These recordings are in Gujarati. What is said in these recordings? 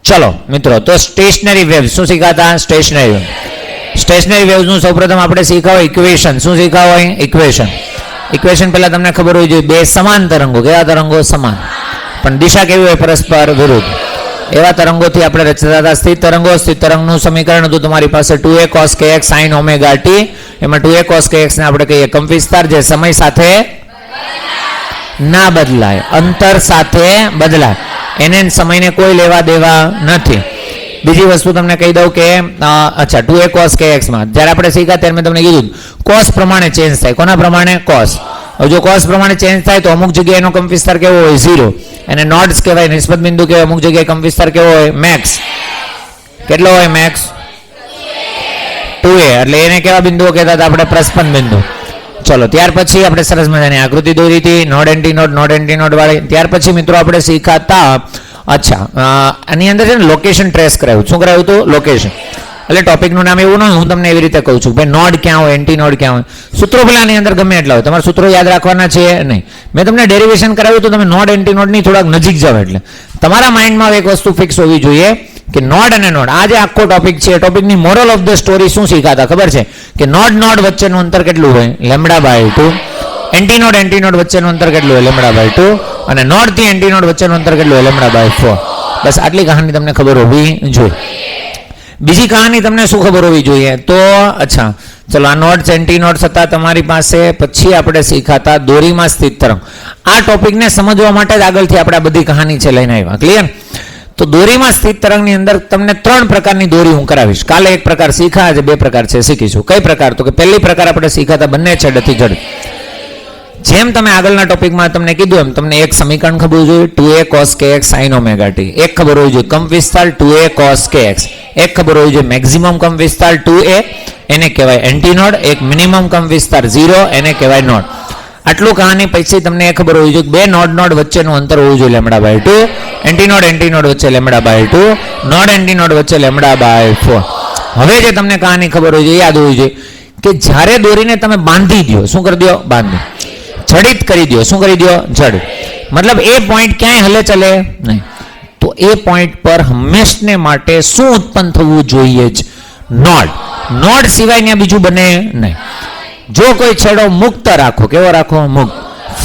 ચલો મિત્રો, તો સ્ટેશનરી વેવ્સ શું શીખાતા? Stationary wave. સ્ટેશનરી વેવ્સનું સૌપ્રથમ આપણે શીખાવો ઇક્વેશન. શું શીખાવો? ઇક્વેશન. ઇક્વેશન પહેલા તમને ખબર હોવી જોઈએ, બે સમાન તરંગો. કેવા તરંગો? સમાન, પણ દિશા કેવી હોય? પરસ્પર વિરુદ્ધ. એવા તરંગોથી આપણે રચતા હતા સ્થિત તરંગો. સ્થિત તરંગનું સમીકરણ હતું તમારી પાસે 2a cos kx sin omega t. એમાં 2a cos kx ને આપણે કહીએ કંપવિસ્તાર, જે સમય સાથે ના બદલાય, અંતર સાથે બદલાય, એને સમયને કોઈ લેવા દેવા નથી. બીજી વસ્તુ તમને કહી દઉં કે અચ્છા 2a cos kx માં જ્યારે આપણે શીખ્યા ત્યારે મેં તમને કીધું cos પ્રમાણે ચેન્જ થાય. કોના પ્રમાણે? cos. હવે જો cos પ્રમાણે ચેન્જ થાય તો અમુક જગ્યાએ એનો કંપવિસ્તાર કેવો હોય? 0. એને નોડ્સ કહેવાય, નિસ્બત બિંદુ કહેવાય. અમુક જગ્યાએ કંપવિસ્તાર કેવો હોય? મેક્સ. કેટલો હોય મેક્સ? 2a. એટલે એને કેવા બિંદુઓ કહેતા હતા આપણે? પ્રસ્પન બિંદુ. ચલો, ત્યાર પછી આપણે સરસ મજાની આકૃતિ દોરી હતી, node anti node, node anti node વાળી. ત્યાર પછી મિત્રો આપણે શીખાતા, અચ્છા આની અંદર છે ને લોકેશન ટ્રેસ કરાવ્યું. શું કરાવ્યું હતું? લોકેશન. એટલે ટોપિકનું નામ એવું ન, હું તમને એવી રીતે કહું છું ભાઈ નોડ ક્યાં હોય, એન્ટી નોડ ક્યાં હોય. સૂત્રો પેલા આની અંદર ગમે એટલા હોય, તમારે સૂત્રો યાદ રાખવાના છે નહીં. મેં તમને ડેરિવેશન કરાવ્યું તો તમે નોડ એન્ટી નોડની થોડાક નજીક જાવ. એટલે તમારા માઇન્ડમાં એક વસ્તુ ફિક્સ હોવી જોઈએ કે નોડ અને નોડ, આ જે આખો ટોપિક છે એ ટોપિકની મોરલ ઓફ ધ સ્ટોરી શું શીખાતા ખબર છે? કે નોડ નોડ વચ્ચેનું અંતર કેટલું હોય? λ/2. એન્ટી નોડ વચ્ચેનું અંતર કેટલું હોય? λ/2. અને નોડ થી એન્ટી નોડ વચ્ચેનું અંતર કેટલું હોય? λ/4. બસ આટલી કહાની તમને ખબર હોવી જોઈએ. બીજી કહાની તમને શું ખબર હોવી જોઈએ? તો અચ્છા ચલો, આ નોડ્સ એન્ટી નોડ્સ હતા તમારી પાસે. પછી આપણે શીખાતા દોરીમાં સ્થિત તરંગ. આ ટોપિકને સમજવા માટે જ આગળથી આપણે આ બધી કહાની છે લઈને આવ્યા. ક્લિયર? તો દોરીમાં સ્થિત તરંગની અંદર તમને 3 પ્રકારની દોરી હું કરાવીશ. કાલે એક પ્રકાર શીખા, આજે 2 પ્રકાર છે શીખીશું. કઈ પ્રકાર? તો કે પહેલી પ્રકાર આપણે શીખાતા બંને છેડેથી જડ. જેમ તમે આગળના ટોપિકમાં તમને કીધું એમ તમને એક સમીકરણ ખબર જોઈએ 2a cos kx sin omega t. એક ખબર હોવી જોઈએ કંપવિસ્તાર 2a cos kx. એક ખબર હોવી જોઈએ મેક્સિમમ કંપવિસ્તાર 2a, એને કહેવાય એન્ટી નોડ. એક મિનિમમ કંપવિસ્તાર 0, એને કહેવાય નોડ. આટલું કહાની પછી તમને એ ખબર હોવી જોઈએ બે નોડ વચ્ચેનું અંતર હોવું જોઈએ λ/2. એન્ટી નોડ વચ્ચે λ/2, નોડ એન્ટી નોડ વચ્ચે λ/4. હવે જે તમને કહાની ખબર હોવી જોઈએ, યાદ હોવી જોઈએ કે જ્યારે દોરીને તમે બાંધી દો, શું કરી દો? બાંધી. જડિત કરી દો. શું કરી દો? જડિત. મતલબ એ પોઈન્ટ ક્યાંય હલે ચલે નહીં. તો એ પોઈન્ટ પર હંમેશને માટે શું ઉત્પન્ન થવું જોઈએ? જ નોડ. નોડ સિવાય ત્યાં બીજું બને નહીં. જો કોઈ છેડો મુક્ત રાખો, કેવો રાખો? મુક્ત.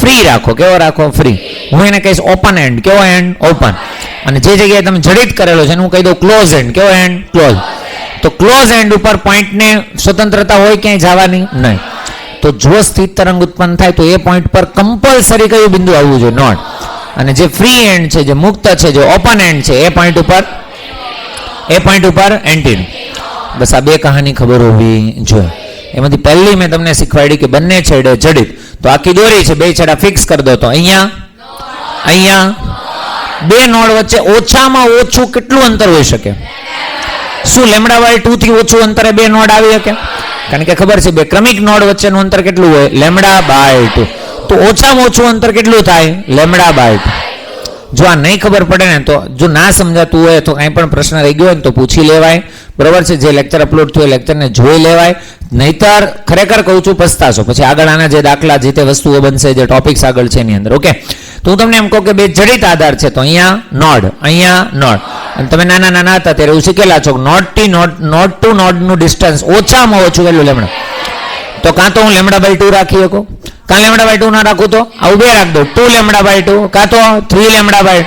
ફ્રી રાખો, કેવો રાખો? ફ્રી. હું એને કહીશ ઓપન એન્ડ. કેવો એન્ડ? ઓપન. અને જે જગ્યાએ તમે જડિત કરેલો છે હું કહી દઉં ક્લોઝ એન્ડ. કેવો એન્ડ? ક્લોઝ. તો ક્લોઝ એન્ડ ઉપર પોઈન્ટને સ્વતંત્રતા હોય ક્યાંય જવાની નહીં. તો જો સ્થિત તરંગ ઉત્પન્ન થાય તો એ પોઈન્ટ પર કમ્પલસરી કયું બિંદુ આવવું જોઈએ? નોડ. અને જે ફ્રી એન્ડ છે, જે મુક્ત છે, જે ઓપન એન્ડ છે, એ પોઈન્ટ ઉપર એન્ટી. બસ આ 2 કહાની ખબર હોવી જોઈએ. એમાંથી પહેલી મેં તમને શીખવાડી કે બંને છેડે જડિત. તો આખી દોરી છે, 2 છેડા ફિક્સ કરી દો. તો અહીંયા 2 નોડ વચ્ચે ઓછામાં ઓછું કેટલું અંતર હોઈ શકે? શું λ/2 થી ઓછું અંતરે 2 નોડ આવી શકે? કારણ કે ખબર છે બે ક્રમિક નોડ વચ્ચેનું અંતર કેટલું હોય? λ/2. તો ઓછામાં ઓછું અંતર કેટલું થાય? λ/2. જો આ નહીં ખબર પડે ને, તો જો ના સમજાતું હોય તો કંઈ પણ પ્રશ્ન રહી ગયો હોય ને તો પૂછી લેવાય. બરોબર છે? જે લેક્ચર અપલોડ થયો લેક્ચરને જોઈ લેવાય. નહીતર ખરેખર કહું છું પસ્તાશો. પછી આગળ આના જે દાખલા, જે તે વસ્તુઓ બનશે, જે ટોપિક્સ આગળ છે એની અંદર. ઓકે, તો હું તમને એમ કહું કે 2 જડિત આધાર છે. તો અહીંયા નોડ, અહીંયા નોડ. અને તમે નાના હતા ત્યારે એવું શીખેલા છો નોડ ટુ નોડનું ડિસ્ટન્સ ઓછામાં ઓછું કેટલું? લેમડા. તો કાં તો હું λ/2 રાખી શકું, કાં λ/2 ના રાખું તો આવું 2 રાખ દો, 2λ/2, કાં તો 3λ/2.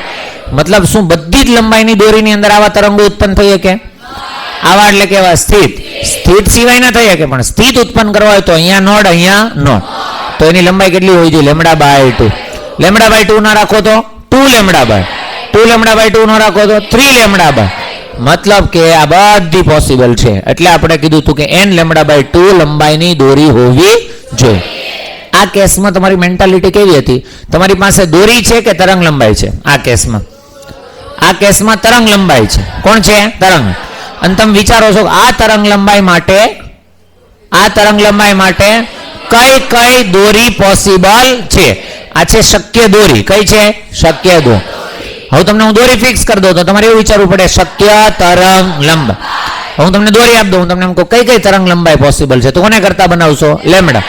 મતલબ શું? બધી જ લંબાઈની દોરીની અંદર આવા તરંગો ઉત્પન્ન થઈ શકે? આવા એટલે કેવા? સ્થિત. સ્થિત સિવાય ના થઈ શકે, પણ સ્થિત ઉત્પન્ન કરવા હોય તો અહીંયા નોડ, અહીંયા નોડ. તો એની લંબાઈ કેટલી હોવી જોઈએ? λ/2. λ/2 ના રાખો તો 2λ/2. 2λ/2 નો રાખો તો 3λ/2. મતલબ કે આ બધી પોસિબલ છે. એટલે આપણે કીધું હતું કે n λ/2 લંબાઈની દોરી હોવી જોઈએ. આ કેસમાં તમારી મેન્ટાલિટી કેવી હતી? તમારી પાસે દોરી છે કે તરંગ લંબાઈ છે? આ કેસમાં તરંગ લંબાઈ છે. કોણ છે? તરંગ. અને તમે વિચારો છો આ તરંગ લંબાઈ માટે કઈ દોરી પોસિબલ છે? આ છે શક્ય દોરી. કઈ છે? શક્ય દોરી. હવે તમને હું દોરી ફિક્સ કરી દઉં તો તમારે એવું વિચારવું પડે શક્ય તરંગ લંબાઈ. હું તમને દોરી આપી દઉં, હું તમને એમ કહું કઈ તરંગ લંબાઈ પોસિબલ છે? તો કોને કરતા બનાવશો? લેમડા.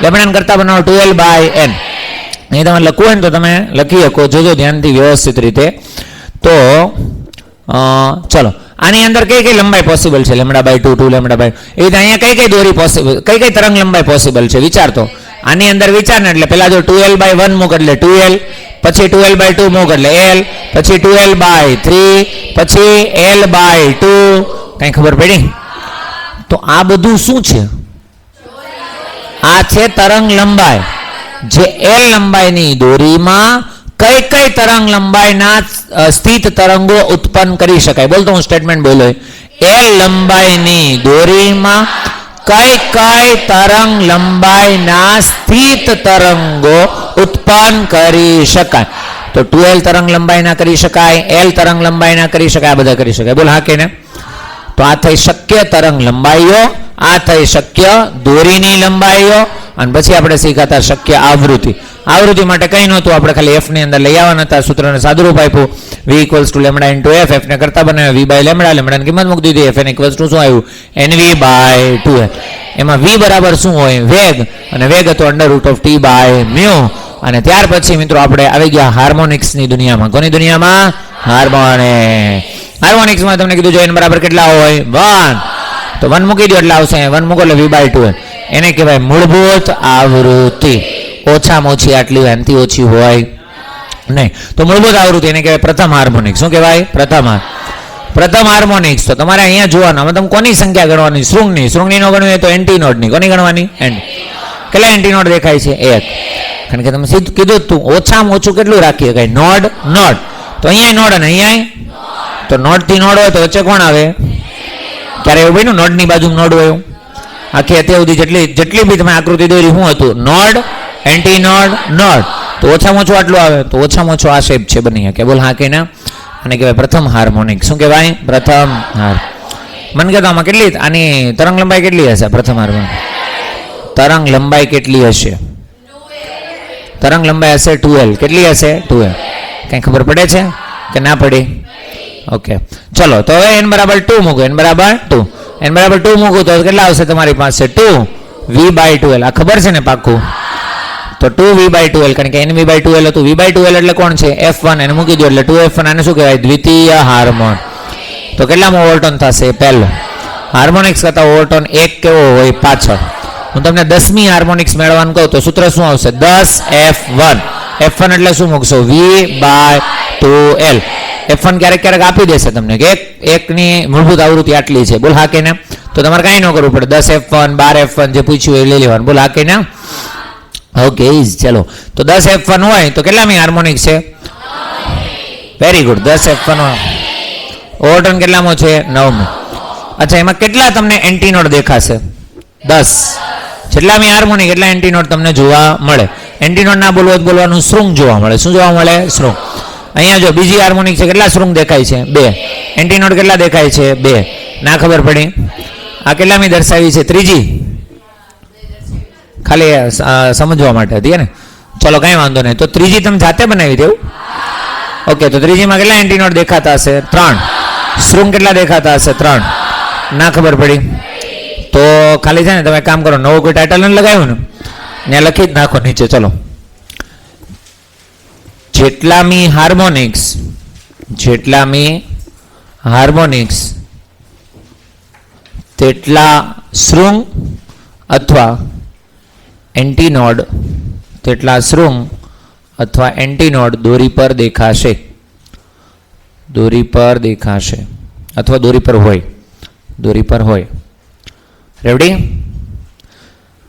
લેમડાને કરતા બનાવો 12/n. અહીં તમે લખવું હોય ને તો તમે લખી શકો. જોજો ધ્યાનથી વ્યવસ્થિત રીતે. તો ચલો આની અંદર કઈ કઈ લંબાઈ પોસિબલ છે? λ/2, 2 λ/, એ રીતે અહીંયા કઈ કઈ દોરી પોસિબલ, કઈ કઈ તરંગ લંબાઈ પોસિબલ છે વિચાર તો. આની અંદર વિચાર ને, એટલે પેલા જો 2l/1 મૂક એટલે 2l, પછી 2l/2 મૂક એટલે l, પછી 2l/3, પછી l/2. કઈ ખબર પડી? તો આ બધું શું છે? આ છે તરંગ લંબાઈ. જે l લંબાઈની દોરીમાં કઈ કઈ તરંગ લંબાઈના સ્થિત તરંગો ઉત્પન્ન કરી શકાય. બોલતો હું સ્ટેટમેન્ટ બોલો. l લંબાઈની દોરીમાં કઈ કઈ તરંગ લંબાઈના સ્થિત તરંગો ઉત્પન્ન કરી શકાય? તો 2l તરંગ લંબાઈના કરી શકાય, l તરંગ લંબાઈના કરી શકાય, આ બધા કરી શકાય. બોલ હા કે ને? તો આ થઈ શક્ય તરંગ લંબાઈઓ, આ થઈ શક્ય દોરીની લંબાઈઓ, અને પછી આપણે શીખાતા શક્ય આવૃત્તિ. આવૃત્તિ માટે કંઈ નહોતું, આપણે ખાલી f ની અંદર લઈ આવવાના હતા, સૂત્રને સાદુરૂપ આપ્યું, v = λ × f, f ને કરતા બનાવ્યા v/λ, λની કિંમત મૂકી દીધી, fn = શું આવ્યું? nv/2l. એમાં v બરાબર શું હોય? વેગ, અને વેગ હતો √T/μ. અને ત્યાર પછી મિત્રો આપણે આવી ગયા હાર્મોનિક્સની દુનિયામાં. કોની દુનિયામાં? હાર્મોનિક્સ. હાર્મોનિક્સમાં તમને કીધું જો n બરાબર કેટલા હોય? 1. તો 1 મૂકી દો એટલે આવશે, 1 મૂકો એટલે v/2l. એને કહેવાય મૂળભૂત આવૃત્તિ. ઓછામાં ઓછી આટલી હોય, એનાથી ઓછી હોય નહીં. તો મૂળભૂત આવૃત્તિ એને કહેવાય પ્રથમ હાર્મોનિક્સ. શું કહેવાય? પ્રથમ હાર્મોનિક્સ. તો તમારે અહીંયા જોવાનું, હવે તમે કોની સંખ્યા ગણવાની? શૃંગની. શૃંગની નો ગણવી હોય તો એન્ટી નોડની. કોની ગણવાની? કેટલા એન્ટી નોડ દેખાય છે? 1. કારણ કે તમે સીધું કીધું તું ઓછામાં ઓછું કેટલું રાખીએ શકાય? નોડ. તો અહીંયા નોડ અને અહીંયા તો નોડ થી નોડ હોય તો વચ્ચે કોણ આવે? ક્યારે એવું બન્યું નોડની બાજુ નોડ હોય? આખી અત્યાર સુધી જેટલી બી તમે આકૃતિ દોરી શું હતું? Node, anti node, node. તો ઓછામાં ઓછું આટલું આવે, તો ઓછામાં ઓછો આ શેપ છે બની શકે. બોલ હા કે ના? આને કહેવાય પ્રથમ હાર્મોનિક. શું કહેવાય? પ્રથમ મને કહેતો આમાં કેટલી આની તરંગ લંબાઈ કેટલી હશે? પ્રથમ હાર્મોનિક તરંગ લંબાઈ કેટલી હશે? તરંગ લંબાઈ હશે 2l. કેટલી હશે? 2l. કઈ ખબર પડે છે કે ના પડી? ઓકે ચલો, તો હવે n = 2 મૂકો. n = 2. n = 2 મૂકો તો કેટલા આવશે તમારી પાસે? 2v/2l. આ ખબર છે ને પાક્કું? તો 2v/2l, કારણ કે nv/2l હતું. v/2l એટલે કોણ છે? f1. એને મૂકી દો એટલે 2f1. આને શું કહેવાય? દ્વિતીય હાર્મોન. તો કેટલામાં ઓવરટોન થશે? પહેલો. હાર્મોનિક્સ કરતા ઓવરટોન 1 કેવો હોય? પાછળ. હું તમને 10મી હાર્મોનિક્સ મેળવવાનું કહું તો સૂત્ર શું આવશે? 10f1. f1 એટલે શું મૂકશો? v/2l. f1 ક્યારેક આપી દેશે તમને કે એકની મૂળભૂત આવૃત્તિ આટલી છે. બોલ હા કે ના? તો તમારે કાંઈ ન કરવું પડે. 10f1, 12f1 જે પૂછ્યું એ લઈ લેવાનું. બોલ હા કે ના? ઓકે ચલો, તો 10f1 હોય તો કેટલામી હાર્મોનિક છે? Very good. 10f1 ઓવરટોન કેટલામો છે? 9મો. અચ્છા, એમાં કેટલા તમને એન્ટી નોડ દેખાશે? 10. જેટલામી હાર્મોનિક એટલા એન્ટી નોડ તમને જોવા મળે. એન્ટી નોડ ના બોલવું બોલવાનું શૃંગ જોવા મળે. શું જોવા મળે? શૃંગ. અહીંયા જો બીજી હાર્મોનિક છે, કેટલા શૃંગ દેખાય છે? 2. એન્ટી નોડ કેટલા દેખાય છે? 2. ના ખબર પડી? આ કેટલામી દર્શાવી છે? ત્રીજી. ખાલી સમજવા માટે હતી ને. ચલો કાંઈ વાંધો નહીં. તો ત્રીજી તમે જાતે બનાવી દેવું. ઓકે, તો ત્રીજીમાં કેટલા એન્ટી નોડ દેખાતા હશે? 3. શૃંગ કેટલા દેખાતા હશે? 3. ના ખબર પડી? તો ખાલી છે ને તમે કામ કરો, નવો કોઈ ટાઇટલ નથી લગાવ્યું ને, ત્યાં લખી જ નાખો નીચે. ચલો, જેટલામી હાર્મોનિક્સ તેટલા શૃંગ અથવા એન્ટીનોડ, તેટલા શૃંગ અથવા એન્ટીનોડ દોરી પર દેખાશે. દોરી પર દેખાશે અથવા દોરી પર હોય. રેવડી?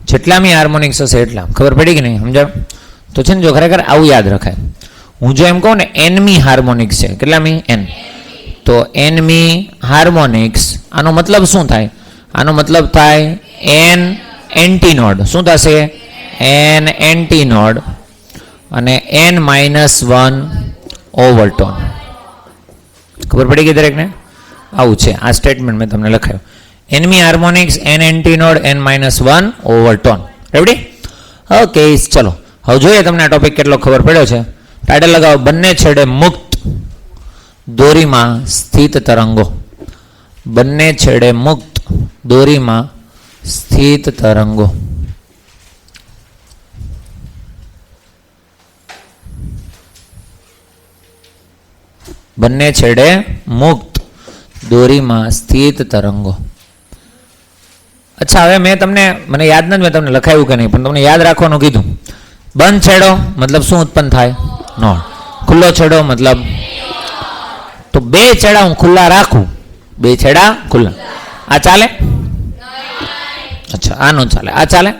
જેટલામી હાર્મોનિક્સ હશે એટલા. ખબર પડી કે નહીં? સમજાવ? તો છે ને જો ખરેખર આવું યાદ રખાય. હું જો એમ કહું ને nમી હાર્મોનિક્સ છે, કેટલામી? n. તો nમી હાર્મોનિક્સ, આનો મતલબ શું થાય? આનો મતલબ થાય n એન્ટીનોડ. શું થશે? n એન્ટીનોડ અને n-1 ઓવરટોન. ખબર પડી ગઈ દરેકને? આવું છે આ સ્ટેટમેન્ટ મેં તમને લખાયું. nમી હાર્મોનિક્સ, n એન્ટીનોડ, n-1 ઓવરટોન. રેવડી? ઓકે ચલો, હવે જોઈએ તમને આ ટોપિક કેટલો ખબર પડ્યો છે. ટાઇટલ લગાવો, બંને છેડે મુક્ત દોરીમાં સ્થિત તરંગો. બંને છેડે મુક્ત દોરીમાં સ્થિત તરંગો. બંને છેડે મુક્ત દોરીમાં સ્થિત તરંગો. અચ્છા, હવે મેં તમને, મને યાદ નથી મેં તમને લખાયું કે નહીં, પણ તમને યાદ રાખવાનું કીધું. બંધ છેડો મતલબ શું ઉત્પન્ન થાય? નોડ. ખુલ્લો છેડો મતલબ, તો બે છેડા હું ખુલ્લા રાખું, બે છેડા ખુલ્લા, આ ચાલે? અચ્છા, આ નો ચાલે, આ ચાલે?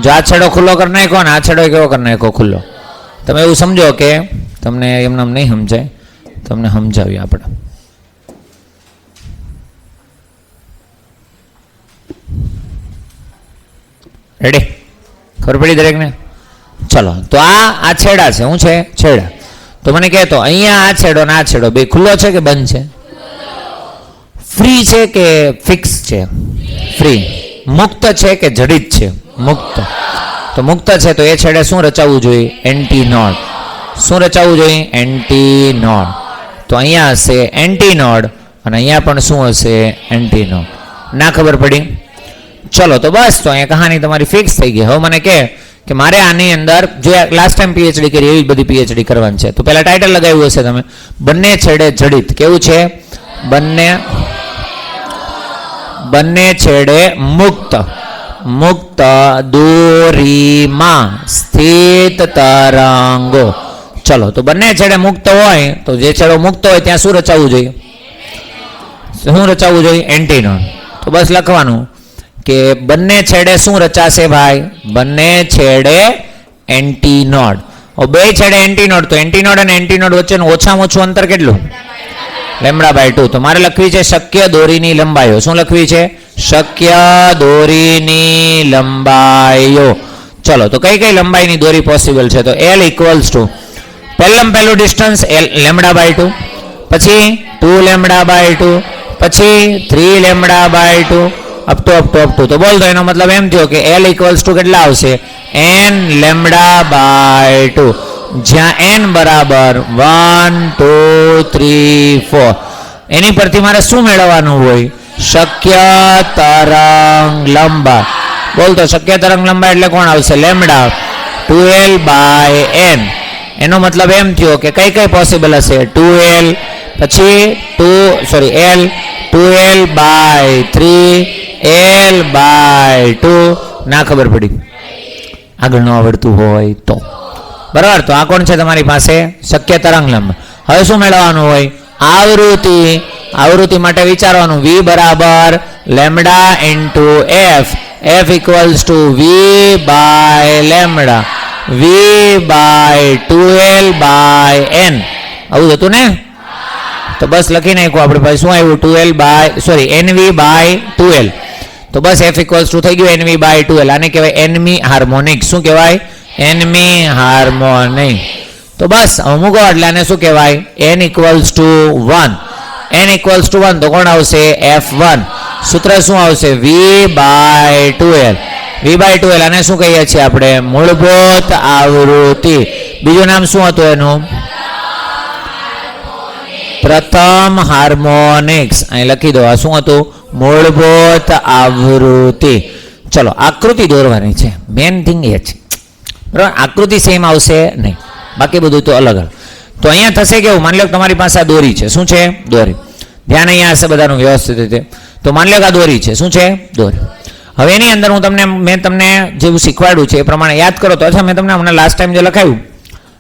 જો આ છેડો ખુલ્લો કરી નાખો ને આ છેડો કેવો કરી નાખો? ખુલ્લો. તમે એવું સમજો કે તમને એમને નહીં સમજાય, તમને સમજાવીએ આપણે. રેડી? ખબર પડી દરેકને? ચલો, તો આ છેડા છે. શું છે? છેડા. તો મને કહેતો અહીંયા આ છેડો ને આ છેડો બે ખુલ્લો છે કે બંધ છે? ફ્રી છે કે ફિક્સ છે? ફ્રી. મુક્ત છે કે જડિત છે? મુક્ત. તો મુક્ત છે તો એ છેડે શું રચાવવું જોઈએ? Anti node. શું રચાવવું જોઈએ? Anti node. તો અહીંયા હશે એન્ટી નોડ અને અહીંયા પણ શું હશે? Anti node. ના ખબર પડી? ચલો, તો બસ, તો અહીંયા કહાની તમારી ફિક્સ થઈ ગઈ. હવે મને કે મારે આની અંદર જે લાસ્ટ ટાઈમ પીએચડી કરી એવી બધી પીએચડી કરવાની છે. તો પહેલા ટાઇટલ લગાવ્યું હશે તમે, બંને છેડે જડિત. કેવું છે? બંને છેડે મુક્ત દોરીમાં સ્થિત તરંગો. ચલો, તો બંને છેડે મુક્ત હોય તો જે છેડો મુક્ત હોય ત્યાં શું રચાવવું જોઈએ? શું રચાવવું જોઈએ? Anti node. તો બસ લખવાનું કે બંને છેડે શું રચાશે ભાઈ? બંને છેડે એન્ટી નોડ. બે છેડે એન્ટી નોડ, તો એન્ટી નોડ અને એન્ટી નોડ વચ્ચેનું ઓછામાં ઓછું અંતર કેટલું? λ/2. તો મારે લખવી છે શક્ય દોરીની લંબાઈઓ. શું લખવી છે? શક્ય દોરીની લંબાઈઓ. ચલો, તો કઈ કઈ લંબાઈની દોરી પોસિબલ છે? તો L ઇક્વલ્સ ટુ પહેલું ડિસ્ટન્સ λ/2, પછી 2λ/2, પછી 3λ/2 અપ ટુ. તો બોલ, તો એનો મતલબ એમ થયો કે L ઇક્વલ્સ ટુ કેટલા આવશે? n λ/2, જ્યાં n બરાબર 1 2 3 4. એની પરથી મારે શું મેળવવાનું હોય? શક્ય તરંગ લંબાઈ. બોલ, તો શક્ય તરંગ લંબાઈ એટલે કોણ આવશે? Lambda 2l/n. એનો મતલબ એમ થયો કે કઈ કઈ પોસિબલ હશે? 2l, પછી l 2l/3, l/2. ના ખબર પડી? આગળ ન આવડતું હોય તો બરાબર. તો આ કોણ છે તમારી પાસે? શક્ય તરંગ લંબાઈ. હવે શું મેળવવાનું હોય? આવૃત્તિ. આવૃત્તિ માટે વિચારવાનું, v બરાબર lambda into f. f equals two v/λ, v/2l/n. આવું હતું ને? તો બસ લખી નાખ્યું આપણે પાસે. શું આવ્યું? nv/2l. તો બસ f ઇક્વલ્સ ટુ થઈ ગયું nv/2l. આને કહેવાય એનમી હાર્મોનિક. શું કહેવાય? Enemy harmonic. તો બસ હવે મૂકો એટલે આને શું કહેવાય? n equals to 1. n equals to 1 તો કોણ આવશે? f1. સૂત્ર શું આવશે? v/2l. v/2l આને શું કહીએ છીએ આપણે? મૂળભૂત આવૃત્તિ. બીજું નામ શું હતું એનું? પ્રથમ હાર્મોનિક્સ. અહીં લખી દો. આ શું હતું? મૂળભૂત આવૃત્તિ. ચલો, આકૃતિ દોરવાની છે. મેન થિંગ એ છે, બરાબર? આકૃતિ સેમ આવશે નહીં, બાકી બધું તો અલગ અલગ. તો અહીંયા થશે કેવું? માની લો તમારી પાસે આ દોરી છે. શું છે? દોરી. ધ્યાન અહીંયા હશે બધાનું વ્યવસ્થિત રીતે. તો માની લો આ દોરી છે. શું છે? દોરી. હવે એની અંદર મેં તમને જેવું શીખવાડ્યું છે એ પ્રમાણે યાદ કરો. તો અચ્છા, મેં તમને હમણાં લાસ્ટ ટાઈમ જે લખાયું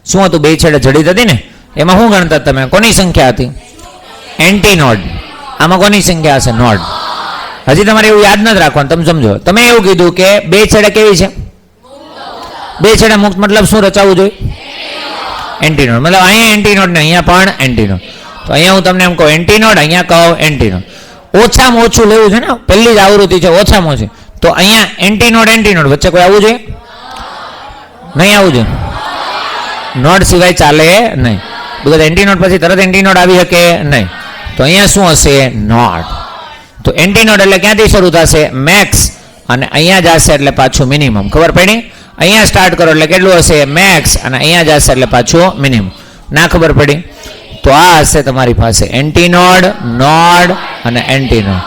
શું હતું? બે છેડે જડિત હતી ને? એમાં શું ગણતા તમે? કોની સંખ્યા હતી? Anti node. આમાં કોની સંખ્યા હશે? નોડ. હજી તમારે એવું યાદ નથી રાખવાનું. તમે સમજો, તમે એવું કીધું કે બે છેડે કેવી છે? બે છેડે મુક્ત. મતલબ શું રચાવવું જોઈએ? Anti node. મતલબ અહીંયા એન્ટી નોડ ને અહીંયા પણ એન્ટી નોડ. તો અહીંયા હું તમને એમ કહું એન્ટી નોડ, અહીંયા કહું એન્ટી નોડ. ઓછામાં ઓછું લેવું છે ને, પહેલી જ આવૃત્તિ છે, ઓછામાં ઓછી. તો અહીંયા એન્ટી નોડ વચ્ચે કોઈ આવવું જોઈએ? નહીં આવવું જોઈએ. નોડ સિવાય ચાલે નહીં. બધા એન્ટી નોડ પછી તરત એન્ટી નોડ આવી શકે નહીં. તો અહીંયા શું હશે? નોડ. તો એન્ટી નોડ એટલે ક્યાંથી શરૂ થશે? મેક્સ. અને અહીંયા જશે એટલે પાછું મિનિમમ. ખબર પડી? અહીંયા સ્ટાર્ટ કરો એટલે કેટલું હશે? મેક્સ. અને અહીંયા જશે એટલે પાછું મિનિમમ. ના ખબર પડી? તો આ હશે તમારી પાસે એન્ટી નોડ, નોડ અને એન્ટી નોડ.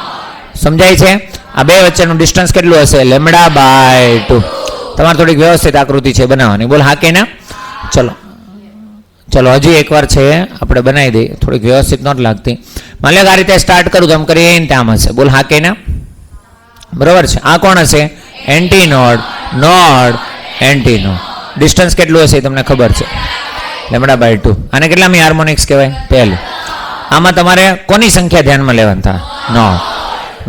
સમજાય છે? આ બે વચ્ચેનું ડિસ્ટન્સ કેટલું હશે? λ/2. તમારે થોડીક વ્યવસ્થિત આકૃતિ છે બનાવવાની. બોલ હા કે ના? ચલો ચલો હજી એકવાર છે આપણે બનાવી દઈએ, થોડીક વ્યવસ્થિત નહોતી લાગતી. માની લો આ રીતે સ્ટાર્ટ કરું તો આમ કરીને ત્યાં હશે. બોલ હા કે ના? બરોબર છે. આ કોણ હશે? Anti node, node, anti node. Distance કેટલું હશે તમને ખબર છે? λ/2. આને કેટલામી હાર્મોનિક્સ કહેવાય? પહેલી. આમાં તમારે કોની સંખ્યા ધ્યાનમાં લેવાની થાય? નોડ.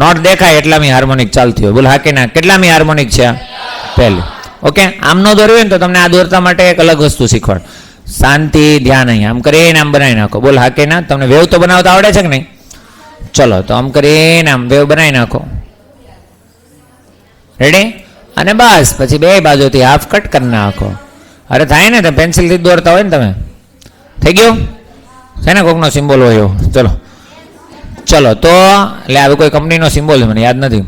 નોડ દેખાય એટલામી હાર્મોનિક ચાલતી હોય. બોલ હા કે ના? કેટલામી હાર્મોનિક છે? પહેલી. ઓકે, આમ ન દોર્યું હોય ને તો તમને આ દોરતા માટે એક અલગ વસ્તુ શીખવાડ. શાંતિ, ધ્યાન. અહીંયા આમ કરીને આમ બનાવી નાખો. બોલ હા કે ના? તમને વેવ તો બનાવતા આવડે છે કે નહીં? ચલો તો આમ કરીને આમ વેવ બનાવી નાખો. રેડી? અને બસ પછી બે બાજુથી હાફ કટ કરી નાખો. અરે થાય ને, તમે પેન્સિલથી દોરતા હોય ને તમે. થઈ ગયું છે ને? કોકનો સિમ્બોલ હોય એવો. ચલો ચલો તો એટલે આવી કોઈ કંપનીનો સિમ્બોલ મને યાદ નથી.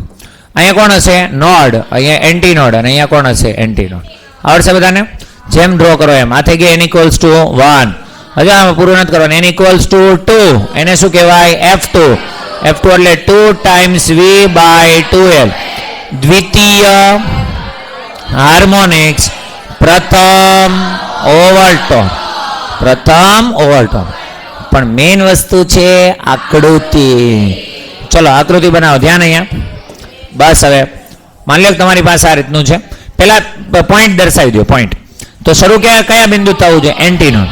અહીંયા કોણ હશે? નોડ. અહીંયા એન્ટી નોડ. અને અહીંયા કોણ હશે? Antinode. આવડશે બધાને? જેમ ડ્રો કરો એમ. આ થઈ ગઈ n = 1. હજુ આમાં પૂરું નથી કરવાનું. n = 2. એને શું કહેવાય? F2. F2 એટલે 2 ટાઈમ્સ V/2L. દ્વિતીય હાર્મોનિક્સ, પ્રથમ ઓવરટોન. પ્રથમ ઓવરટોન. પણ મેઇન વસ્તુ છે આકૃતિ. ચલો આકૃતિ બનાવો. ધ્યાન અહીંયા. બસ હવે માની લો તમારી પાસે આ રીતનું છે. પહેલા પોઈન્ટ દર્શાવી દો. પોઈન્ટ તો શરૂ કયા બિંદુ થવું છે? Antinode.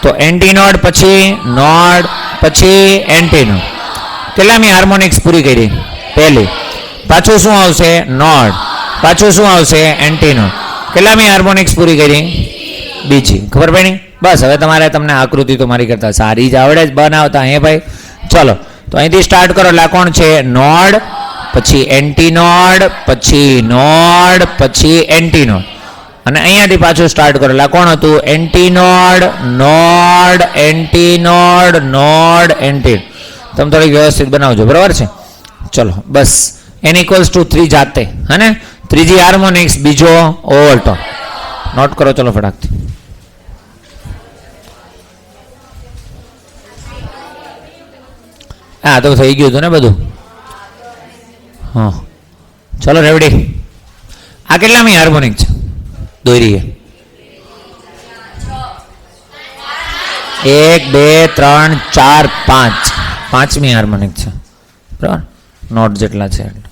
તો એન્ટી નોડ પછી નોડ પછી એન્ટી નોડ. કેટલામી હાર્મોનિક્સ પૂરી કરી? પહેલી. પાછું શું આવશે? નોડ. પાછું શું આવશે? Antinode. કેટલામી હાર્મોનિક્સ પૂરી કરી? બીજી. ખબર પડી? બસ હવે તમને આકૃતિ તો મારી કરતા સારી જ આવડે જ બનાવતા. હે ભાઈ? ચલો તો અહીંથી સ્ટાર્ટ કરો. એટલે કોણ છે? નોડ પછી એન્ટી નોડ પછી નોડ પછી એન્ટી નોડ. અને અહીંયાથી પાછું સ્ટાર્ટ કરો. એટલે કોણ હતું? Anti node, node, anti node, node, anti. તમે થોડીક વ્યવસ્થિત બનાવજો. બરાબર છે? ચલો બસ n = 3 જાતે. હે ને? ત્રીજી હાર્મોનિક્સ, બીજો ઓવરટોન. નોટ કરો. ચલો ફટાકથી. હા તો થઈ ગયું હતું ને બધું. હા ચલો રેવડી. આ કેટલામી હાર્મોનિક છે? દોરીએ. 1 2 3 4 5. પાંચમી હાર્મોનિક છે. બરાબર? નોટ જેટલા છે એટલે.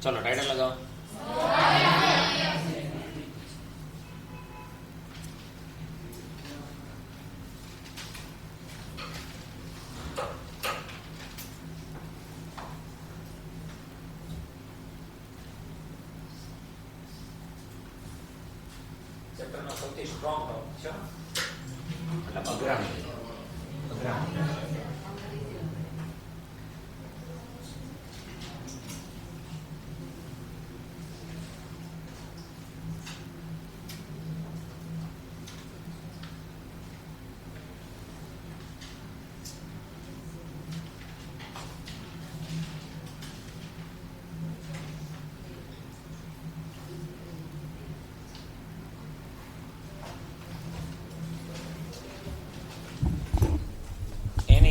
ચલો ટાઇટલ લગાવો. ચેપ્ટરનો સૌથી સ્ટ્રોંગ ટોપિક છે એટલે અઘરા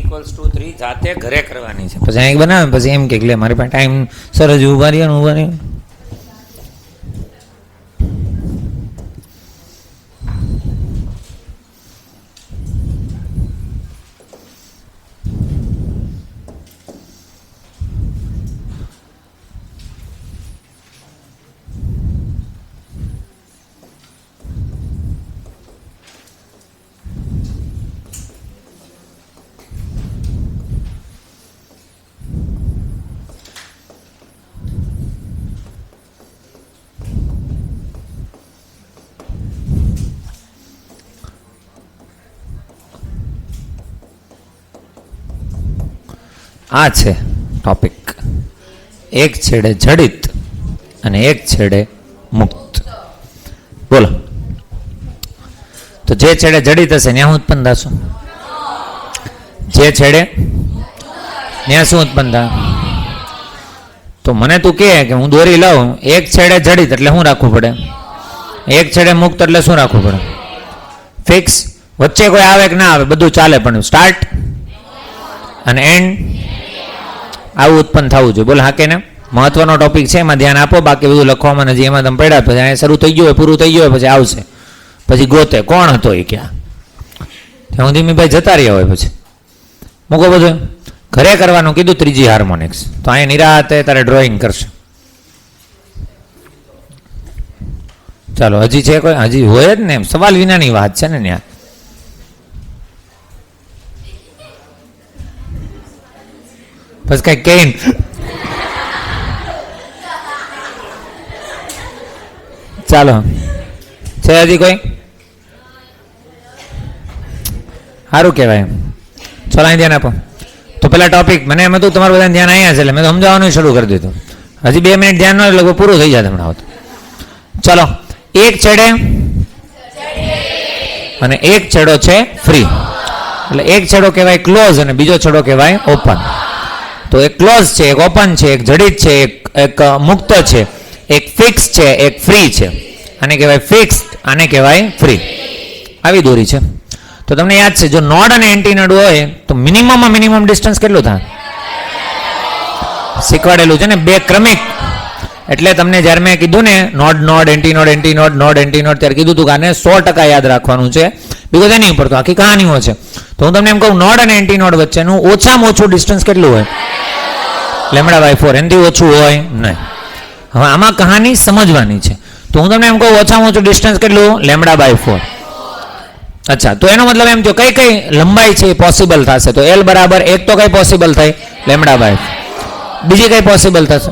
= 3 જાતે ઘરે કરવાની છે. પછી અહીં બનાવે પછી એમ કે લે મારી પાસે ટાઈમ સર હજી ઉભા રહ્યો. આ છે ટોપિક. એક છેડે જડિત અને એક છેડે મુક્ત. બોલો, તો જે છેડે જડિત હશે ત્યાં શું ઉત્પન્ન થશે? જે છેડે ત્યાં શું ઉત્પન્ન થાય? તો મને તું કહે કે હું દોરી લાવું, એક છેડે જડિત એટલે શું રાખવું પડે? એક છેડે મુક્ત એટલે શું રાખવું પડે? ફિક્સ. વચ્ચે કોઈ આવે કે ના આવે બધું ચાલે, પણ સ્ટાર્ટ અને એન્ડ આવું ઉત્પન્ન થવું જોઈએ. બોલ હા કે ને? મહત્વનો ટોપિક છે, એમાં ધ્યાન આપો. બાકી બધું લખવામાં નથી, એમાં તમે પડ્યા પછી અહીંયા શરૂ થઈ ગયું હોય, પૂરું થઈ ગયું હોય, પછી આવશે, પછી ગોતે કોણ હતો એ ક્યાં, ત્યાં સુધી ભાઈ જતા રહ્યા હોય, પછી મૂકો બધું. ઘરે કરવાનું કીધું ત્રીજી હાર્મોનિક્સ, તો અહીંયા નિરાતે તારે ડ્રોઈંગ કરશે. ચાલો, હજી છે કોઈ? હજી હોય જ ને, એમ સવાલ વિનાની વાત છે ને ત્યાં. બસ કઈ કહીને ચાલો, છે હજી કોઈ? સારું કહેવાય. ચલો અહીં ધ્યાન આપો. તો પેલા ટોપિક મને એમ હતું તમારું બધા ધ્યાન અહીંયા છે એટલે મેં તો સમજાવવાનું શરૂ કરી દીધું. હજી 2 મિનિટ ધ્યાન ન એટલે પૂરું થઈ જાય હમણાં. ચલો, એક છેડે અને એક છેડો છે ફ્રી, એટલે એક છેડો કહેવાય ક્લોઝ અને બીજો છેડો કહેવાય ઓપન. તો એક ક્લોઝ છે, એક ઓપન છે, એક જડિત છે, એક મુક્ત છે, એક ફિક્સ છે, એક ફ્રી છે. આને કહેવાય ફિક્સ, આને કહેવાય ફ્રી. આવી દોરી છે. તો તમને યાદ છે જો નોડ અને એન્ટી નોડ હોય તો મિનિમમ ડિસ્ટન્સ કેટલું થાય? શીખવાડેલું છે ને, 2 ક્રમિક. એટલે તમને જ્યારે મેં કીધું ને node node anti node anti node node anti node, ત્યારે કીધું હતું કે આને 100% યાદ રાખવાનું છે, બીકોઝ એની ઉપર તો આખી કહાનીઓ છે. તો હું તમને એમ કહું, નોડ અને એન્ટી નોડ વચ્ચેનું ઓછામાં ઓછું ડિસ્ટન્સ કેટલું હોય? λ/4. એનાથી ઓછું હોય નહીં. હવે આમાં કહાની સમજવાની છે. તો હું તમને એમ કહું ઓછામાં ઓછું ડિસ્ટન્સ કેટલું? λ/4. અચ્છા, તો એનો મતલબ એમ થયો કઈ કઈ લંબાઈ છે એ પોસિબલ થશે? તો L બરાબર 1 તો કઈ પોસિબલ થઈ? λ/4. બીજી કઈ પોસિબલ થશે?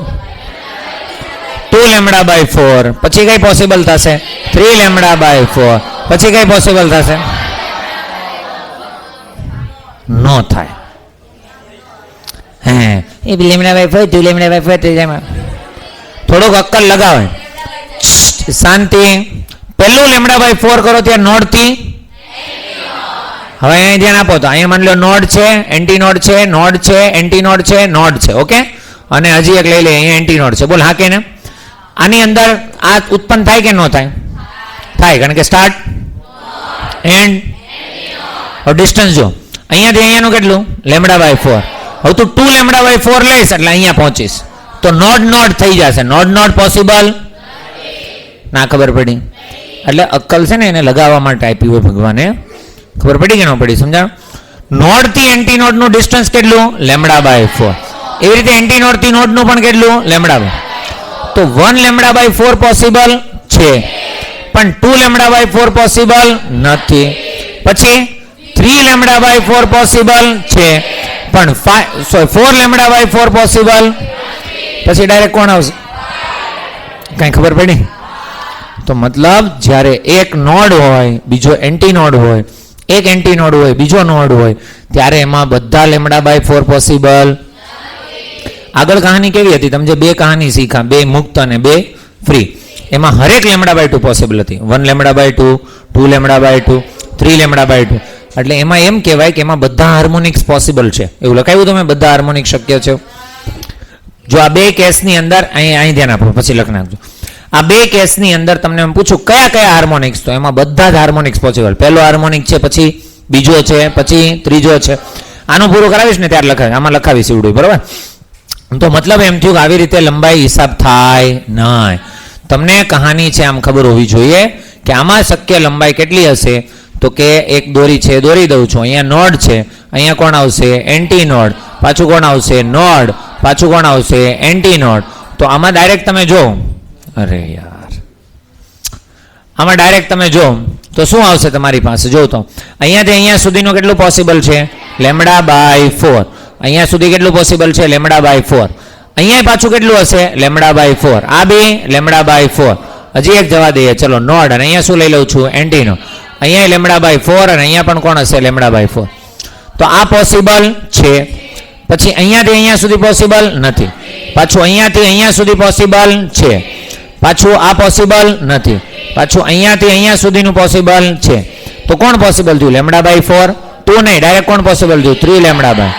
2 λ/4. પછી કઈ પોસિબલ થશે? 3 λ/4. પછી કઈ પોસિબલ થશે? નો થાય. હે એ λ/4 2 λ/4 3 થોડોક અક્કલ લગાવે, શાંતિ. પહેલું λ/4 કરો ત્યાં નોડ થી. હવે અહીંયા ધ્યાન આપો. તો અહીંયા માની લો નોડ છે, એન્ટી નોડ છે, નોડ છે, એન્ટી નોડ છે, નોડ છે. ઓકે, અને હજી એક લઈ લે, અહીંયા એન્ટી નોડ છે. બોલ હા કે ને? આની અંદર આ ઉત્પન્ન થાય કે ન થાય? થાય, કારણ કે સ્ટાર્ટ એન્ડ. ડિસ્ટન્સ જો અહીંયાથી અહીંયાનું કેટલું? λ/4. હવે તું 2 λ/4 લઈશ એટલે અહીંયા પહોંચીશ તો નોડ નોડ થઈ જશે. નોડ નોડ પોસિબલ ના? ખબર પડી? એટલે અક્કલ છે ને એને લગાવવા માટે આપી હોય ભગવાને. ખબર પડી કે ન પડી? સમજાવ. નોડ થી એન્ટી નોડ નું ડિસ્ટન્સ કેટલું? λ/4. એવી રીતે એન્ટી નોડ થી નોડ નું પણ કેટલું? λ/4. તો 1 લેમ્ડા બાય 4 પોસિબલ છે, પણ 2 લેમ્ડા બાય 4 પોસિબલ નથી. પછી 3 લેમ્ડા બાય 4 પોસિબલ છે, પણ 4 લેમ્ડા બાય 4 પોસિબલ. પછી ડાયરેક્ટ કોણ આવશે? કઈ ખબર પડી? તો મતલબ જ્યારે એક નોડ હોય, બીજો એન્ટી નોડ હોય, એક એન્ટી નોડ હોય, બીજો નોડ હોય, ત્યારે એમાં બધા લેમ્ડા બાય 4 પોસિબલ. આગળ કહાની કેવી હતી? તમે જે બે કહાની શીખા, બે મુક્ત અને બે ફ્રી, એમાં હરેક લેમ્ડા બાય 2 પોસિબલ હતી. 1 lambda by 2, 2 lambda by 2, 3 lambda by 2. એટલે એમાં એમ કહેવાય કે એમાં બધા હાર્મોનિક્સ પોસિબલ છે, એવું લખાયું તમે, બધા હાર્મોનિક શક્ય છે. જો આ બે કેસની અંદર અહીં ધ્યાન આપો, પછી લખ નાખજો. આ બે કેસની અંદર તમને એમ પૂછું કયા કયા હાર્મોનિક્સ, તો એમાં બધા જ હાર્મોનિક્સ પોસિબલ. પહેલો હાર્મોનિક છે, પછી બીજો છે, પછી ત્રીજો છે. આનું પૂરું કરાવીશ ને ત્યારે લખાવીશ, આમાં લખાવીશ એવડું, બરાબર? તો મતલબ એમ થયું કે આવી રીતે લંબાઈ હિસાબ થાય નહીં. તમને કહાની છે આમ ખબર હોવી જોઈએ કે આમાં શક્ય લંબાઈ કેટલી હશે. તો કે એક દોરી છે, દોરી દઉં છું, અહીંયા નોડ છે, અહીંયા કોણ આવશે? Anti node. પાછું કોણ આવશે? નોડ. પાછું કોણ આવશે? Antinode. તો આમાં ડાયરેક્ટ તમે જો, અરે યાર, આમાં ડાયરેક્ટ તમે જો તો શું આવશે તમારી પાસે? જો તો અહીંયાથી અહીંયા સુધીનું કેટલું પોસિબલ છે? Lambda by 4. અહીંયા સુધી કેટલું પોસિબલ છે? Lambda by 4. અહીંયા પાછું કેટલું હશે? Lambda by 4. આ બે લેમ્ડા બાય 4. હજી એક જવા દઈએ, ચલો નોડ. અને અહીંયા શું લઈ લઉં છું? Anti node. અહીંયા લેમ્ડા બાય 4 અને અહીંયા પણ કોણ હશે? Lambda by 4. તો આ પોસિબલ છે. પછી અહીંયાથી અહીંયા સુધી પોસિબલ નથી. પાછું અહીંયાથી અહીંયા સુધી પોસિબલ છે. પાછું આ પોસિબલ નથી. પાછું અહીંયાથી અહીંયા સુધીનું પોસિબલ છે. તો કોણ પોસિબલ થયું? Lambda by 4. 2 નહીં, ડાયરેક્ટ કોણ પોસિબલ થયું? 3 લેમ્ડા બાય.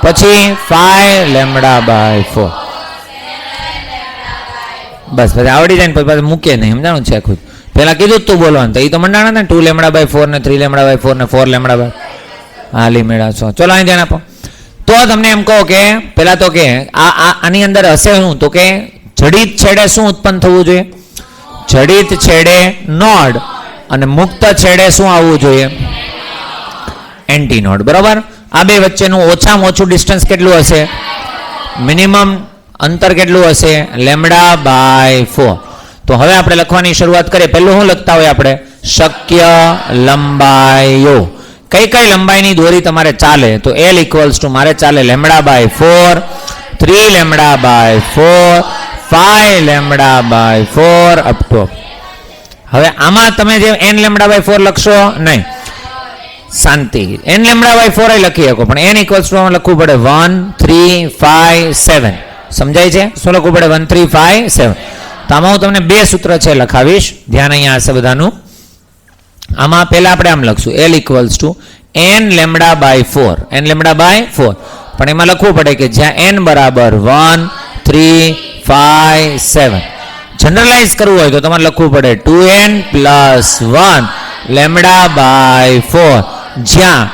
પછી 5 લેમ્ડા બાય 4. બસ પછી આવડી જાય ને પછી મૂકે નહીં, સમજાણું છે આખું. પેલા કીધું તું બોલવાનું, તો એ તો મંડાણા ને 2 લેમ્ડા બાય 4 ને 3 લેમ્ડા બાય 4 ને 4 લેમ્ડા બાય. હા લીમેડા છો. ચલો અહીં ધ્યાન આપો. તો તમને એમ કહો કે પેલા તો કે આની અંદર હશે શું? તો કે જડિત છેડે શું ઉત્પન્ન થવું જોઈએ? જડિત છેડે નોડ, અને મુક્ત છેડે શું આવવું જોઈએ? Anti node. બરાબર? આ બે વચ્ચેનું ઓછામાં ઓછું ડિસ્ટન્સ કેટલું હશે? મિનિમમ અંતર કેટલું હશે? Lambda by 4. તો હવે આપણે લખવાની શરૂઆત કરીએ. પહેલું શું લખતા હોય આપણે? શક્ય લંબાઈઓ. કઈ કઈ લંબાઈની દોરી તમારે ચાલે? તો L ઇક્વલ્સ ટુ મારે ચાલે lambda by 4, 3 lambda by 4, 5 lambda by 4 to ટુ. હવે આમાં તમે જે n લેમ્ડા બાય 4 લખશો નહીં, શાંતિ. n લેમ્ડા બાય 4 લખી શકો, પણ n ઇક્વલ્સ ટુ લખવું પડે 1, 3, 5, 7. સમજાય છે? શું લખવું પડે? 1, 3, 5, 7. તો આમાં હું તમને બે સૂત્ર છે લખાવીશ, ધ્યાન અહીંયા હશે બધાનું. આમાં પહેલા આપણે આમ લખશું L equals to n lambda by 4, n lambda by 4. પણ એમાં લખવું પડે કે જ્યાં n બરાબર 1, 3, 5, 7. જનરલાઇઝ કરવું હોય તો તમારે લખવું પડે 2n પ્લસ 1 લેમ્ડા બાય 4, જ્યાં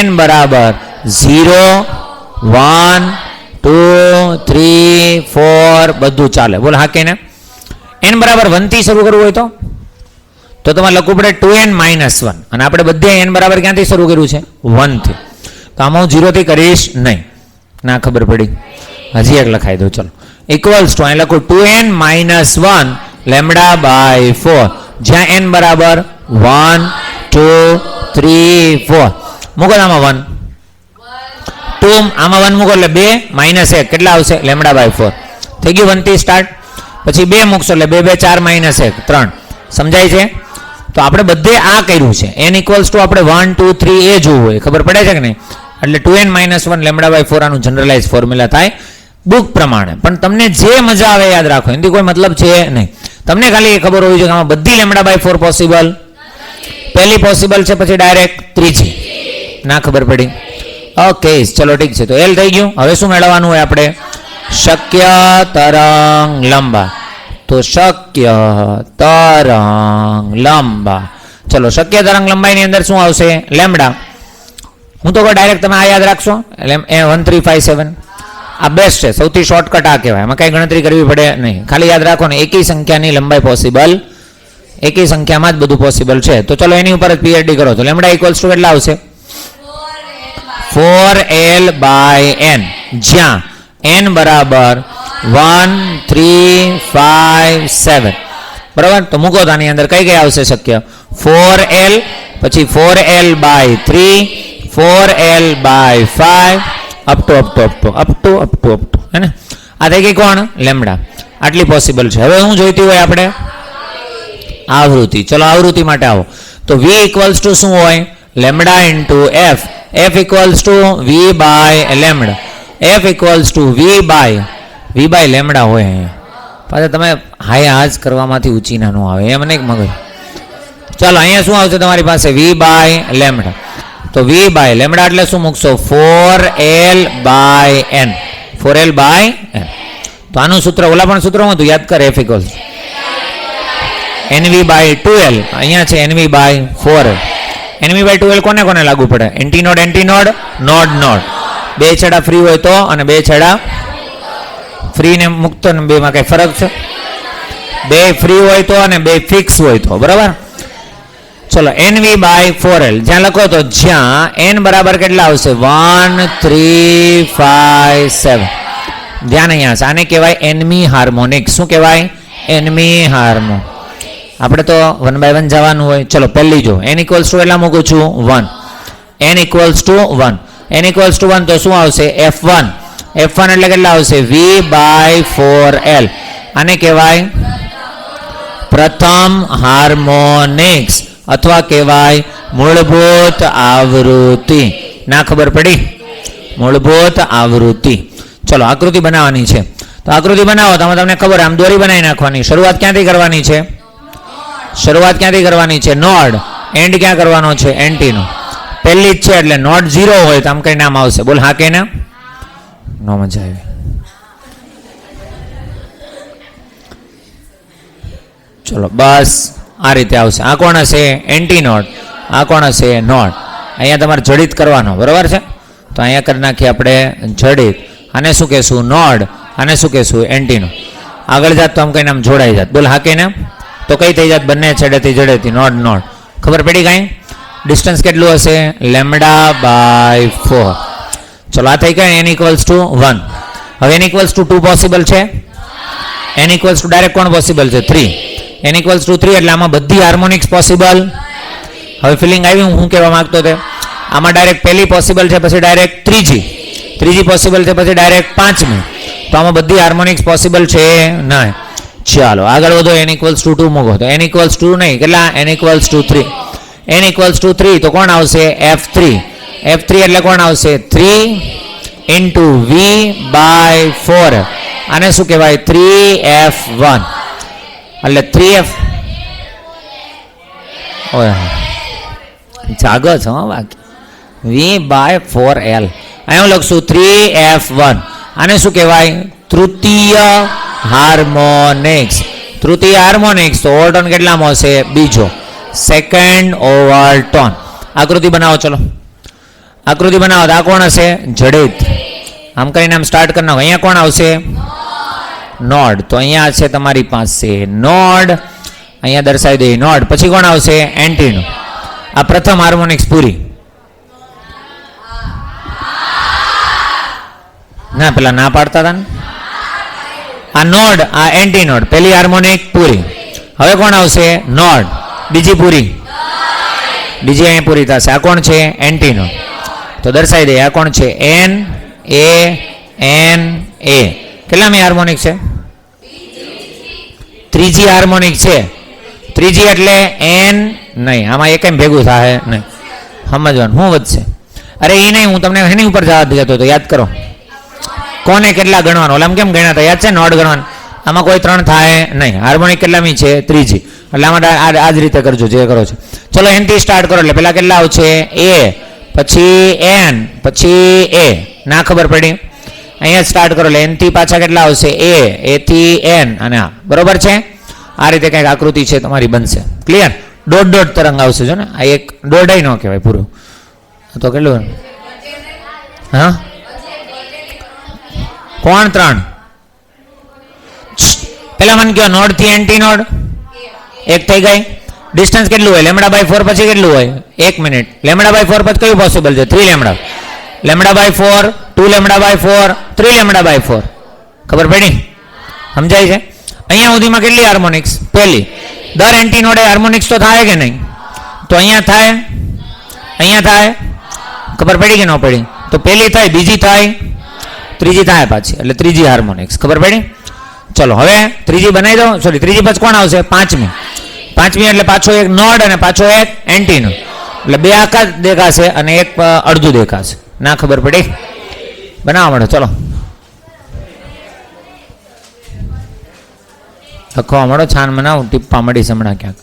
n બરાબર 0, 1, 2, 3, 4 બધું ચાલે. બોલ હા કે ને? n બરાબર 1 થી શરૂ કરવું હોય તો તમારે લખવું પડે 2n માઇનસ 1. અને આપણે બધે n બરાબર ક્યાંથી શરૂ કર્યું છે? 1 થી. તો આમાં હું 0 થી કરીશ નહીં. ના ખબર પડી? હજી એક લખાઈ દઉં. ચલો ઇક્વલ્સ ટુ અહીં લખું 2n માઇનસ 1 લેમ્ડા બાય 4, જ્યાં n બરાબર 1, 2, 3, 4. મૂકો આમાં 1, 2, આમાં 1 મૂકો એટલે 2 માઇનસ 1 કેટલા આવશે? Lambda by 4. થઈ ગયું 1 થી સ્ટાર્ટ. પછી 2 મૂકશો એટલે 2, 2, 4 માઇનસ 1 3. સમજાય છે? તો આપણે બધે આ કર્યું છે. n ઇક્વલ્સ ટુ આપણે 1, 2, 3 એ જોવું હોય, ખબર પડે છે કે નહીં? એટલે 2n માઇનસ 1 લેમ્ડા બાય 4 આનું જનરલાઇઝ ફોર્મ્યુલા થાય બુક પ્રમાણે. પણ તમને જે મજા આવે યાદ રાખો, એનાથી કોઈ મતલબ છે નહીં. તમને ખાલી એ ખબર હોવી જોઈએ કે આમાં બધી લેમ્ડા બાય 4 પોસિબલ. પહેલી પોસિબલ છે, પછી ડાયરેક્ટ ત્રીજી. ના ખબર પડી? ઓકે ચલો ઠીક છે. તો L થઈ ગયું. હવે શું મેળવવાનું હોય આપણે? શક્ય તરંગ લંબાઈ. તો શક્ય તરંગ લંબાઈ. ચલો શક્ય તરંગ લંબાઈની અંદર શું આવશે? લેમ્ડા. હું તો કહું ડાયરેક્ટ તમે આ યાદ રાખશો, 1, 3, 5, 7. આ બેસ્ટ છે, સૌથી શોર્ટકટ આ કહેવાય. એમાં કઈ ગણતરી કરવી પડે નહીં. ખાલી યાદ રાખો ને, એકી સંખ્યાની લંબાઈ પોસિબલ, એકી સંખ્યામાં જ બધું પોસિબલ છે. તો ચલો એની ઉપર જ પીએચડી કરો. તો લેમ્ડા ઇક્વલ્સ ટુ કેટલા આવશે? 4l બાય n, જ્યાં n બરાબર 1 3 5 7 બરાબર. તો મૂકો તો આની અંદર કઈ કઈ આવશે શક્ય? 4l, પછી 4l by 3, 4l by 5 up to હે ને. આ થઈ ગઈ કોણ? લેમડા. આટલી પોસિબલ છે. હવે શું જોઈતી હોય આપણે? આવૃત્તિ. ચલો આવૃત્તિ માટે આવો. તો v ઇક્વલ્સ ટુ શું હોય? Lambda into f. f equals to v by lambda. f equals to v by lambda હોય અહીંયા. પાછા તમે હાય હાજ કરવામાંથી ઊંચી ના નો આવે એમ નહીં મગજ. ચાલો અહીંયા શું આવશે તમારી પાસે? v by lambda. તો v બાય લેમડા એટલે શું મૂકશો? 4l by n. 4l by n. તો આનું સૂત્ર ઓલા પણ સૂત્ર હતું યાદ કર. f equals nv by 2l. અહીંયા છે nv by 4l. nv by 2l કોને કોને લાગુ પડે? Anti node node. બે છેડા ફ્રી હોય તો, અને બે છેડા ફ્રી ને મુક્ત ને બે માં કઈ ફરક છે? બે ફ્રી હોય તો અને બે ફિક્સ હોય તો. બરાબર. ચલો nv બાય 4l જ્યાં લખો તો જ્યાં n બરાબર કેટલા આવશે? 1 3 5 7. ધ્યાન અહીંયા છે. આને કહેવાય એનમી હાર્મોનિક. શું કહેવાય? એનમી હાર્મો. આપણે તો 1 બાય 1 જવાનું હોય. ચલો પહેલી જો n ઇક્વલ્સ ટુ એટલા મૂકું છું 1. n equals to 1. n equals to 1 તો શું આવશે? f1. f1 એટલે કેટલા આવશે? v by 4l. આને કહેવાય પ્રથમ હાર્મોનિક્સ અથવા કહેવાય મૂળભૂત આવૃત્તિ. ના ખબર પડી? મૂળભૂત આવૃત્તિ. ચલો આકૃતિ બનાવવાની છે. તો આકૃતિ બનાવો તો તમને ખબર આમ દોરી બનાવી નાખવાની. શરૂઆત ક્યાંથી કરવાની છે? નોડ. એન્ડ ક્યાં કરવાનો છે? એન્ટીનો. પહેલી જ છે એટલે નોટ 0 હોય તો આમ કઈ નામ આવશે? બોલ હા કે ના? નો મજા આવી. ચલો બસ આ રીતે આવશે. આ કોણ હશે? Anti node. આ કોણ હશે? નોડ. અહીંયા તમારે જડિત કરવાનો. બરાબર છે. તો અહીંયા કરી નાખીએ આપણે જડિત. આને શું કહેશું? નોડ. આને શું કહેશું? એન્ટીનો. આગળ જાત તો આમ કઈ નામ જોડાઈ જાત. બોલ હા કે ના? તો કઈ થઈ જાત? બંને છેડેથી જડેથી નોડ. ખબર પડી કાંઈ? ડિસ્ટન્સ કેટલું હશે? Lambda by 4. ચલો આ થઈ ગઈ n ઇક્વલ્સ ટુ 1. હવે n ઇક્વલ્સ ટુ 2 પોસિબલ છે? n ઇક્વલ્સ ટુ ડાયરેક્ટ કોણ પોસિબલ છે? 3. n ઇક્વલ્સ ટુ 3 એટલે આમાં બધી હાર્મોનિક્સ પોસિબલ. હવે ફિલિંગ આવી હું કહેવા માંગતો હતો? આમાં ડાયરેક્ટ પહેલી પોસિબલ છે, પછી ડાયરેક્ટ ત્રીજી પોસિબલ છે, પછી ડાયરેક્ટ 5મી. તો આમાં બધી હાર્મોનિક્સ પોસિબલ છે નહીં. ચાલો આગળ વધો. n ઇક્વલ્સ ટુ 2 મૂકો તો n ઇક્વલ્સ ટુ નહીં કેટલા? n equals to 3. n equals to 3 તો કોણ આવશે? f3. f3 એટલે કોણ આવશે? 3 ઇન્ટુ v બાય 4. આને શું કહેવાય? 3f1 એટલે 3f. જાગો છો બાકી. v by 4l. અહીં હું લખશું 3f1. આને શું કહેવાય? તૃતીય હાર્મોનિક્સ. તો ઓવરટોન કેટલામાં હશે? બીજો. સેકન્ડ ઓવરટોન. આકૃતિ બનાવો. ચલો આકૃતિ બનાવો. તો આ કોણ હશે? જડિત. આમ કરીને આમ સ્ટાર્ટ કરી નાખો. અહીંયા કોણ આવશે? નોડ. તો અહીંયા છે તમારી પાસે નોડ. અહીંયા દર્શાવી દઈએ નોડ. પછી કોણ આવશે? એન્ટીનો. આ પ્રથમ હાર્મોનિક્સ પૂરી. ના પેલા ના પાડતા હતા ને. આ નોડ, આ એન્ટી નોડ. પહેલી હાર્મોનિક પૂરી. હવે કોણ આવશે? નોડ. બીજી પૂરી. બીજી અહીંયા પૂરી થશે. આ કોણ છે? Antinode. તો દર્શાવી દઈએ. આ કોણ છે? n a. કેટલામી હાર્મોનિક છે? ત્રીજી હાર્મોનિક છે. ત્રીજી એટલે n નહીં. આમાં એક ભેગું થાય નહીં. સમજવાનું શું વધશે? અરે એ નહીં, હું તમને એની ઉપર જવાબ દેતો હતો. યાદ કરો કોને કેટલા ગણવાનું. ઓલામ કેમ ગણ્યા હતા? યાદ છે? નોડ ગણવાનું. આમાં કોઈ 3 થાય નહીં. હાર્મોનિક કેટલામી છે? ત્રીજી. એટલે આમાં આ જ રીતે કરજો જે કરો છો. ચલો n થી સ્ટાર્ટ કરો. એટલે પેલા કેટલા આવશે? a, પછી n, પછી a. ના ખબર પડી? અહીંયા સ્ટાર્ટ કરો એટલે n થી પાછા કેટલા આવશે? a થી n અને આ. બરોબર છે? આ રીતે કંઈક આકૃતિ છે તમારી બનશે. ક્લિયર? દોઢ તરંગ આવશે. જો ને આ એક દોઢાઈ ન કહેવાય પૂરું. તો કેટલું? હા કોણ? 3. પેલા મને કહો નોડ થી એન્ટી નોડ એક થઈ ગઈ. ડિસ્ટન્સ કેટલું હોય? લેમડા બાય 4 પછી કેટલું હોય? 1 મિનિટ. લેમડા બાય 4 પછી કયું પોસિબલ છે? 3 lambda. Lambda by 4, 2 lambda by 4, 3 lambda by 4. ખબર પડી? સમજાય છે? અહીંયા સુધીમાં કેટલી હાર્મોનિક્સ? પહેલી. દર એન્ટીનોડે હાર્મોનિક્સ તો થાય કે નહીં? તો અહીંયા થાય, અહીંયા થાય. ખબર પડી કે ન પડી? તો પહેલી થાય, બીજી થાય, ત્રીજી થાય પાછી, એટલે ત્રીજી હાર્મોનિક્સ. ખબર પડી? ચલો હવે ત્રીજી બનાવી દો. સોરી, ત્રીજી પછી કોણ આવશે? પાંચમી. પાંચમી એટલે પાછો એક નોડ અને પાછો એક એન્ટીનોડ, એટલે બે આખા દેખાશે અને એક અડધું દેખાશે. ના ખબર પડી? બનાવવા માંડો. ચલો લખવા માંડો. છાન બનાવું, ટીપ્પા મળી હમણાં ક્યાંક.